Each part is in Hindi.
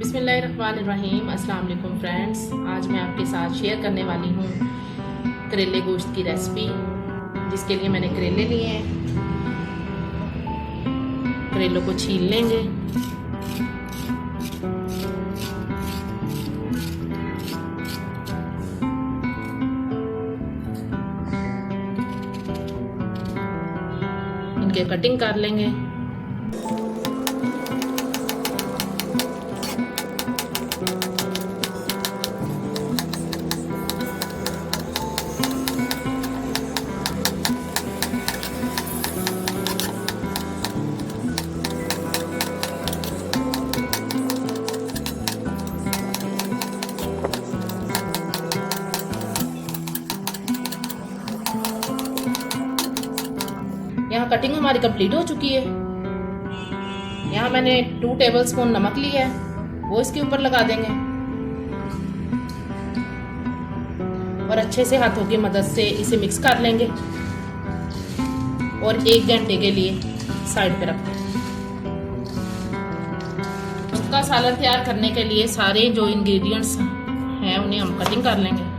बिस्मिल्लाहिर्रहमानिर्रहीम। अस्सलाम वालेकुम फ्रेंड्स, आज मैं आपके साथ शेयर करने वाली हूँ करेले गोश्त की रेसिपी, जिसके लिए मैंने करेले लिए हैं। करेलों को छील लेंगे। इनके कटिंग कर लेंगे। यहाँ कटिंग हमारी कंप्लीट हो चुकी है। यहाँ मैंने 2 टेबलस्पून नमक लिया है, वो इसके ऊपर लगा देंगे और अच्छे से हाथों की मदद से इसे मिक्स कर लेंगे और 1 घंटे के लिए साइड पे रख देंगे। उसका सालन तैयार करने के लिए सारे जो इंग्रेडिएंट्स हैं उन्हें हम कटिंग कर लेंगे।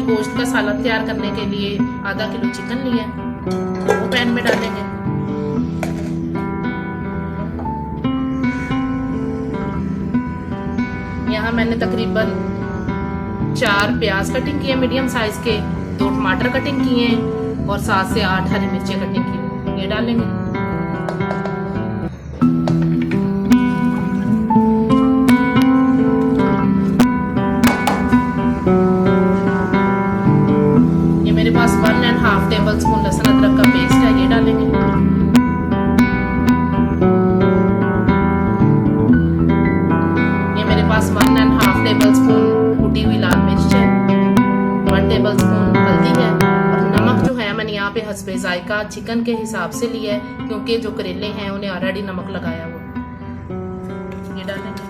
गोश्त का सालन तैयार करने के लिए आधा किलो चिकन लिया है, वो पैन में डालेंगे। यहाँ मैंने तकरीबन 4 प्याज कटिंग किए मीडियम साइज के, 2 टमाटर कटिंग किए हैं और 7 से 8 हरी मिर्चें कटिंग की, ये डालेंगे। मेरे पास 1.5 टेबलस्पून लहसुन अदरक का पेस्ट है, ये डालेंगे। ये मेरे पास 1.5 टेबलस्पून कुटी हुई लाल मिर्च है, 1 टेबलस्पून हल्दी है और नमक जो है मैंने यहाँ पे हस्बे जायका चिकन के हिसाब से लिया है, क्योंकि जो करेले हैं उन्हें ऑलरेडी नमक लगाया हुआ, ये डालेंगे।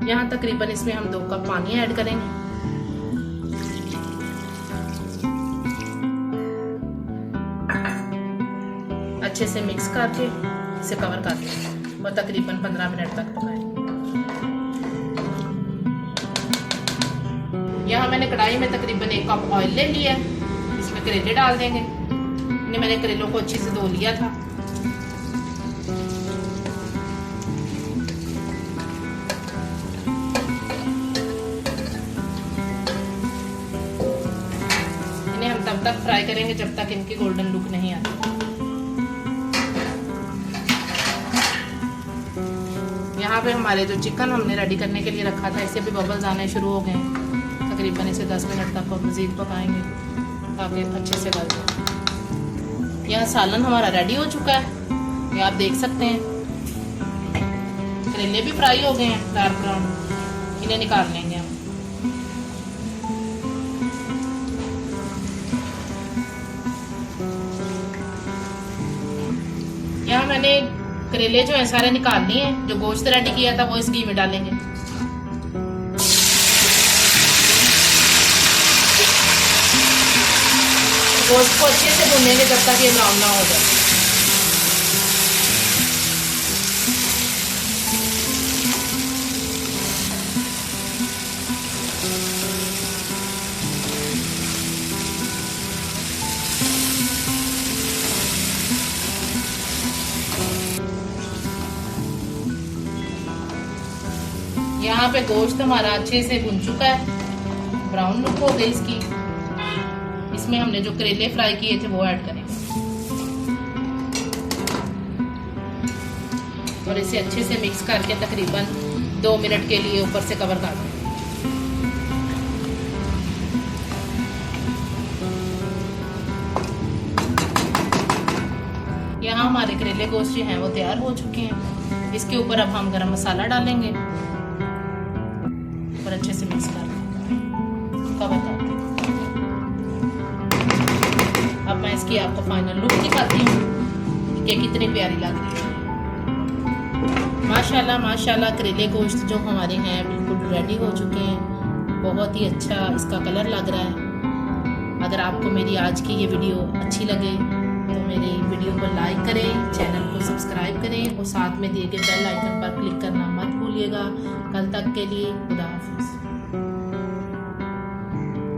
यहाँ तकरीबन इसमें हम 2 कप पानी ऐड करेंगे। अच्छे से मिक्स करके इसे कवर कर देंगे और तकरीबन 15 मिनट तक पकाएंगे। यहाँ मैंने कढ़ाई में तकरीबन 1 कप ऑयल ले लिया है, इसमें करेले डाल देंगे। इन्हें मैंने करेलों को अच्छे से धो लिया था। हम तब तक फ्राई करेंगे जब तक इनकी गोल्डन लुक नहीं आती। यहाँ पे हमारे जो चिकन हमने रेडी करने के लिए रखा था, इससे भी बबल्स आने शुरू हो गए हैं। तकरीबन इसे 10 मिनट तक और मज़ीद पकाएंगे ताकि अच्छे से गल जाए। यहाँ सालन हमारा रेडी हो चुका है, ये आप देख सकते हैं। करेले भी फ्राई हो गए हैं डार्क ब्राउन, इन्हें निकाल लेंगे हम। यहाँ मैंने करेले जो है सारे निकाल लिए हैं। जो गोश्त रेडी किया था वो इस घी में डालेंगे। गोश्त को अच्छे से भूनेंगे जब तक ये ब्राउन ना हो जाए। यहाँ पे गोश्त हमारा अच्छे से भुन चुका है, ब्राउन लुक हो गई इसकी। इसमें हमने जो करेले फ्राई किए थे वो ऐड करेंगे। और इसे अच्छे से मिक्स करके तकरीबन 2 मिनट के लिए ऊपर से कवर कर दें। यहाँ हमारे करेले गोश्त जो हैं वो तैयार हो चुके हैं। इसके ऊपर अब हम गरम मसाला डालेंगे और अच्छे से मिक्स कर कवर कर दें। अब मैं इसकी आपको फाइनल लुक दिखाती हूँ कि कितनी प्यारी लग रही है। माशाल्लाह माशाल्लाह करेले गोश्त जो हमारे हैं बिल्कुल रेडी हो चुके हैं। बहुत ही अच्छा इसका कलर लग रहा है। अगर आपको मेरी आज की ये वीडियो अच्छी लगे तो मेरी वीडियो को लाइक करें, चैनल को सब्सक्राइब करें और साथ में दिए गए बेल आइकन पर क्लिक करना मत भूलिएगा। कल तक के लिए खुदा हाफिज़।